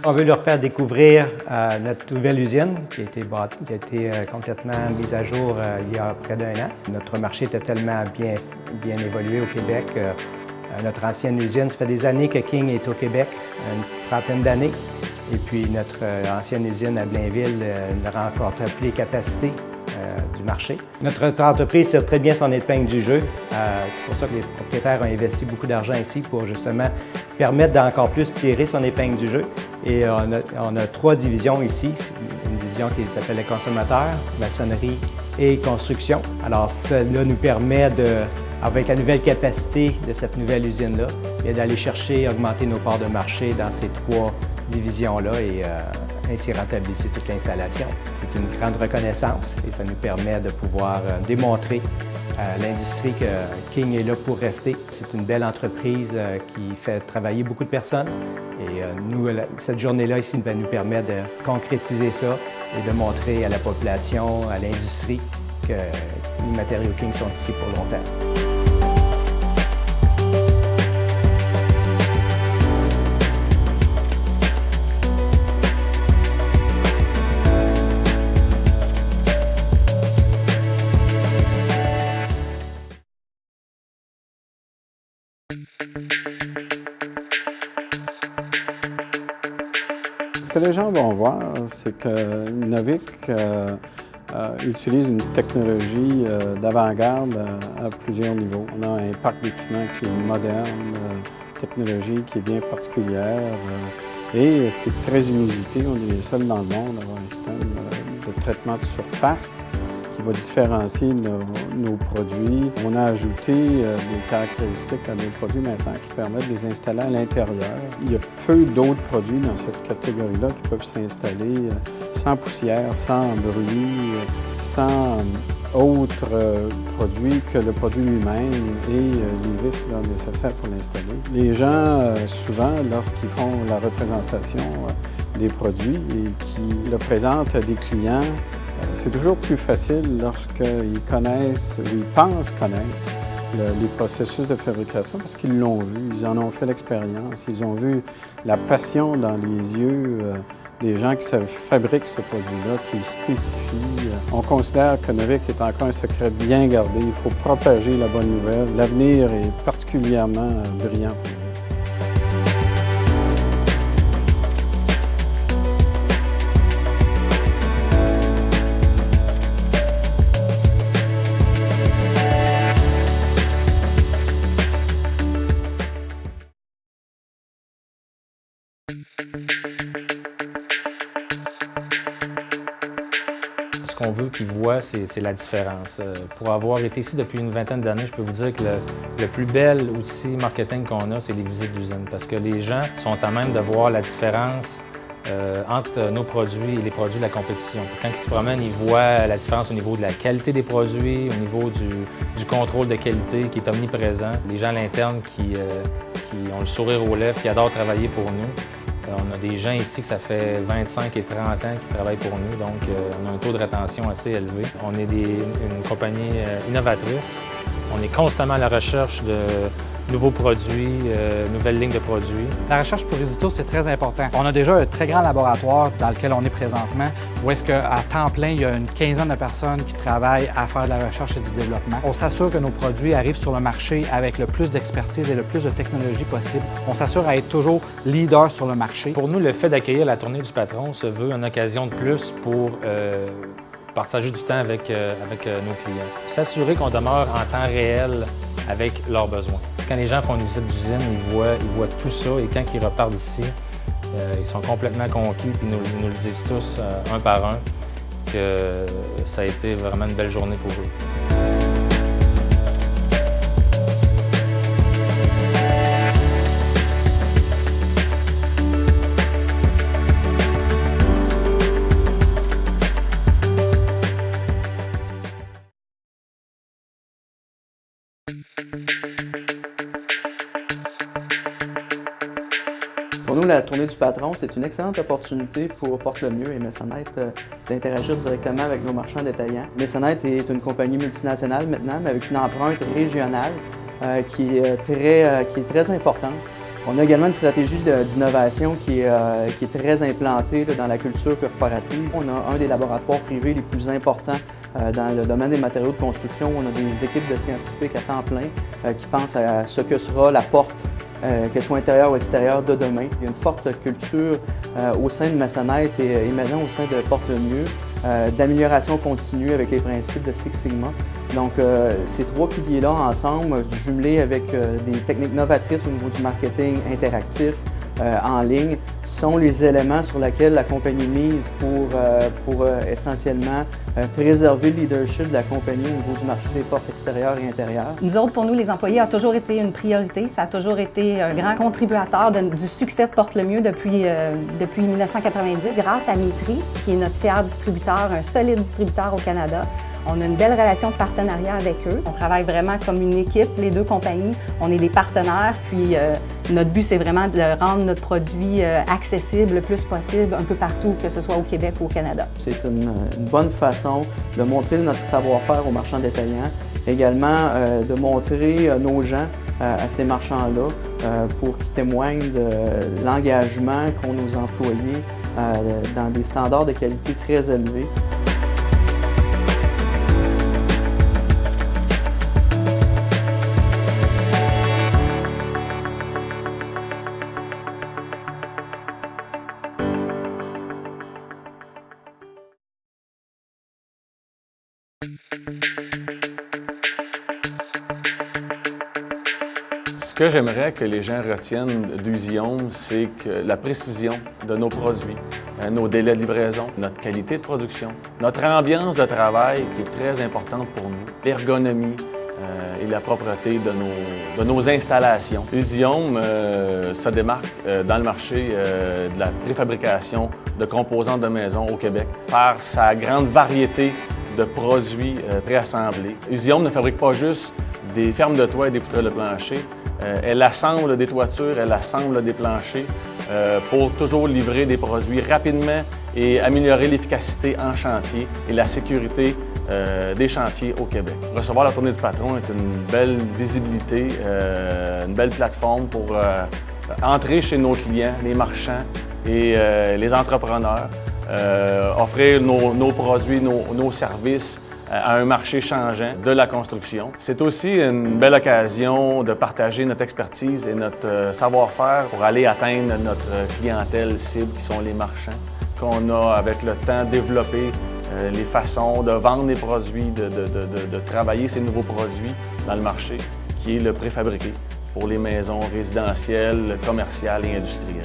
On veut leur faire découvrir notre nouvelle usine qui a été complètement mise à jour il y a près d'1 an. Notre marché était tellement bien évolué au Québec. Notre ancienne usine, ça fait des années que King est au Québec, une trentaine d'années. Et puis notre ancienne usine à Blainville ne rencontre plus les capacités du marché. Notre entreprise tire très bien son épingle du jeu. C'est pour ça que les propriétaires ont investi beaucoup d'argent ici pour justement permettre d'encore plus tirer son épingle du jeu. Et on a 3 divisions ici. Une division qui s'appelle les consommateurs, maçonnerie et construction. Alors cela nous permet avec la nouvelle capacité de cette nouvelle usine-là, d'aller chercher, augmenter nos parts de marché dans ces 3 divisions-là et ainsi rentabiliser toute l'installation. C'est une grande reconnaissance et ça nous permet de pouvoir démontrer à l'industrie que King est là pour rester. C'est une belle entreprise qui fait travailler beaucoup de personnes et cette journée-là ici nous permet de concrétiser ça et de montrer à la population, à l'industrie que les matériaux King sont ici pour longtemps. Ce que les gens vont voir, c'est que Novik utilise une technologie d'avant-garde à plusieurs niveaux. On a un parc d'équipements qui est moderne, technologie qui est bien particulière. Et ce qui est très inusité, on est les seuls dans le monde à avoir un système de traitement de surface qui va différencier nos produits. On a ajouté des caractéristiques à nos produits maintenant qui permettent de les installer à l'intérieur. Il y a peu d'autres produits dans cette catégorie-là qui peuvent s'installer sans poussière, sans bruit, sans autres produits que le produit lui-même et les vis nécessaires pour l'installer. Les gens, souvent, lorsqu'ils font la représentation des produits et qui le présentent à des clients, c'est toujours plus facile lorsqu'ils connaissent ou ils pensent connaître les processus de fabrication parce qu'ils l'ont vu, ils en ont fait l'expérience, ils ont vu la passion dans les yeux des gens qui fabriquent ce produit-là, qui le spécifient. On considère que Novik est encore un secret bien gardé. Il faut propager la bonne nouvelle. L'avenir est particulièrement brillant pour nous. Ce qu'on veut qu'ils voient, c'est la différence. Pour avoir été ici depuis une vingtaine d'années, je peux vous dire que le plus bel outil marketing qu'on a, c'est les visites d'usine. Parce que les gens sont à même de voir la différence entre nos produits et les produits de la compétition. Puis quand ils se promènent, ils voient la différence au niveau de la qualité des produits, au niveau du contrôle de qualité qui est omniprésent. Les gens à l'interne qui ont le sourire aux lèvres, qui adorent travailler pour nous. On a des gens ici que ça fait 25 et 30 ans qui travaillent pour nous, donc on a un taux de rétention assez élevé. On est une compagnie innovatrice. On est constamment à la recherche de nouveaux produits, nouvelles lignes de produits. La recherche pour Risito, c'est très important. On a déjà un très grand laboratoire dans lequel on est présentement, où est-ce qu'à temps plein, il y a une quinzaine de personnes qui travaillent à faire de la recherche et du développement. On s'assure que nos produits arrivent sur le marché avec le plus d'expertise et le plus de technologie possible. On s'assure à être toujours leader sur le marché. Pour nous, le fait d'accueillir la tournée du patron se veut une occasion de plus pour partager du temps avec nos clients. S'assurer qu'on demeure en temps réel avec leurs besoins. Quand les gens font une visite d'usine, ils voient tout ça et quand ils repartent d'ici, ils sont complètement conquis puis ils nous le disent tous un par un que ça a été vraiment une belle journée pour eux. Pour nous, la tournée du patron, c'est une excellente opportunité pour Porte le Mieux et Maisonnette d'interagir directement avec nos marchands détaillants. Maisonnette est une compagnie multinationale maintenant, mais avec une empreinte régionale. qui est très importante. On a également une stratégie d'innovation qui est très implantée là, dans la culture corporative. On a un des laboratoires privés les plus importants dans le domaine des matériaux de construction. On a des équipes de scientifiques à temps plein qui pensent à ce que sera la porte, qu'elle soit intérieure ou extérieure, de demain. Il y a une forte culture au sein de Masonite et maintenant au sein de Porte le Mieux, d'amélioration continue avec les principes de Six Sigma. Donc, ces trois piliers-là ensemble, jumelés avec des techniques novatrices au niveau du marketing interactif en ligne, sont les éléments sur lesquels la compagnie mise pour essentiellement préserver le leadership de la compagnie au niveau du marché des portes extérieures et intérieures. Nous autres, pour nous, les employés, a toujours été une priorité. Ça a toujours été un grand contributeur du succès de Porte le Mieux depuis 1990. Grâce à Mitri, qui est notre fier distributeur, un solide distributeur au Canada, on a une belle relation de partenariat avec eux. On travaille vraiment comme une équipe, les deux compagnies. On est des partenaires, puis notre but, c'est vraiment de rendre notre produit accessible le plus possible un peu partout, que ce soit au Québec ou au Canada. C'est une bonne façon de montrer notre savoir-faire aux marchands détaillants, également de montrer nos gens à ces marchands-là pour qu'ils témoignent de l'engagement qu'ont nos employés dans des standards de qualité très élevés. Ce que j'aimerais que les gens retiennent d'Usiome, c'est que la précision de nos produits, nos délais de livraison, notre qualité de production, notre ambiance de travail qui est très importante pour nous, l'ergonomie et la propreté de nos installations. Usiome se démarque dans le marché de la préfabrication de composants de maison au Québec par sa grande variété de produits préassemblés. Usiome ne fabrique pas juste des fermes de toit et des poutrelles de plancher. Elle assemble des toitures, elle assemble des planchers pour toujours livrer des produits rapidement et améliorer l'efficacité en chantier et la sécurité des chantiers au Québec. Recevoir la tournée du patron est une belle visibilité, une belle plateforme pour entrer chez nos clients, les marchands et les entrepreneurs, offrir nos produits, nos services à un marché changeant de la construction. C'est aussi une belle occasion de partager notre expertise et notre savoir-faire pour aller atteindre notre clientèle cible qui sont les marchands, qu'on a avec le temps développé les façons de vendre les produits, de travailler ces nouveaux produits dans le marché, qui est le préfabriqué pour les maisons résidentielles, commerciales et industrielles.